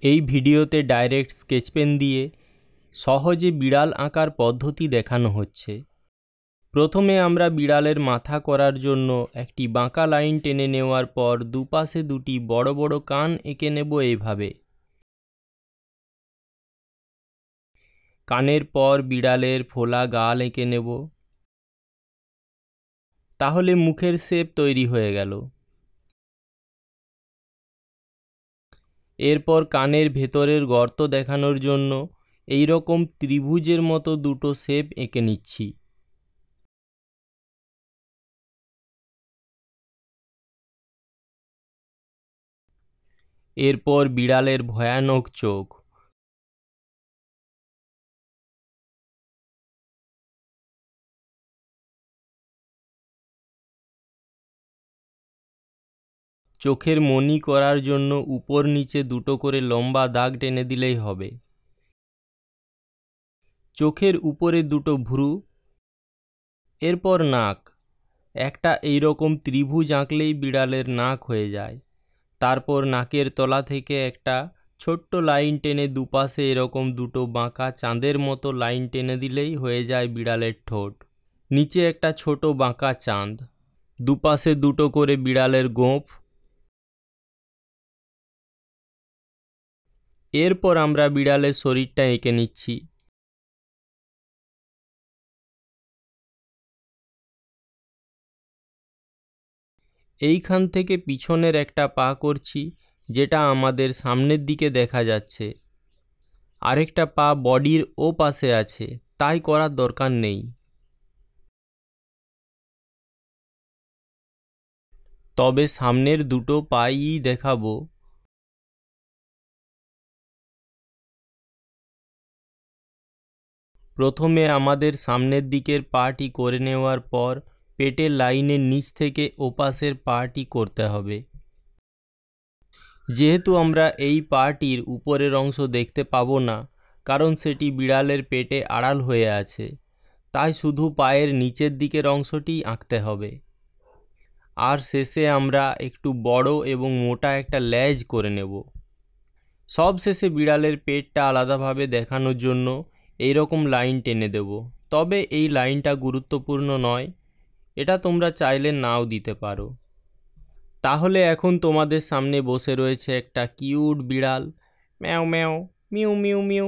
এই ভিডিওতে direct sketch pen দিয়ে সহজে বিড়াল আঁকার পদ্ধতি দেখানো হচ্ছে। প্রথমে আমরা বিড়ালের মাথা করার জন্য একটি বাঁকা লাইন টেনে নেওয়ার পর দুপাশে দুটি বড় বড় কান এঁকে নেব এইভাবে। কানের পর বিড়ালের ফোলা গাল এঁকে নেব। তাহলে মুখের শেপ তৈরি হয়ে গেল। এরপর কানের ভেতরের গর্ত দেখানোর জন্য এই রকম ত্রিভুজের মতো দুটো শেপ এঁকে নিচ্ছি। এরপর বিড়ালের ভয়ানক চোখ। চোখের মনি করার জন্য উপর নিচে দুটো করে লম্বা দাগ টেনে দিলেই হবে। চোখের উপরে দুটো ভ্রু, এরপর নাক। একটা এইরকম ত্রিভুজ আঁকলেই বিড়ালের নাক হয়ে যায়। তারপর নাকের তলা থেকে একটা ছোট্ট লাইন টেনে দুপাশে এরকম দুটো বাঁকা চাঁদের মতো লাইন টেনে দিলেই হয়ে যায় বিড়ালের ঠোঁট। নিচে একটা ছোট বাঁকা চাঁদ, দুপাশে দুটো করে বিড়ালের গোঁফ। এরপর আমরা বিড়ালের শরীরটা এঁকে নিচ্ছি। এইখান থেকে পিছনের একটা পা করছি, যেটা আমাদের সামনের দিকে দেখা যাচ্ছে। আরেকটা পা বডির ও পাশে আছে, তাই করার দরকার নেই। তবে সামনের দুটো পাই দেখাবো। প্রথমে আমাদের সামনের দিকের পাটি করে নেওয়ার পর পেটের লাইনের নিচ থেকে ওপাশের পাটি করতে হবে। যেহেতু আমরা এই পাটির উপরের অংশ দেখতে পাবো না, কারণ সেটি বিড়ালের পেটে আড়াল হয়ে আছে, তাই শুধু পায়ের নিচের দিকের অংশটিই আঁকতে হবে। আর শেষে আমরা একটু বড় এবং মোটা একটা লেজ করে নেব। সব শেষে বিড়ালের পেটটা আলাদাভাবে দেখানোর জন্য এইরকম লাইন টেনে দেব। তবে এই লাইনটা গুরুত্বপূর্ণ নয়, এটা তোমরা চাইলে নাও দিতে পারো। তাহলে এখন তোমাদের সামনে বসে রয়েছে একটা কিউট বিড়াল। ম্যাও ম্যাও, মিউ মিউ মিউ।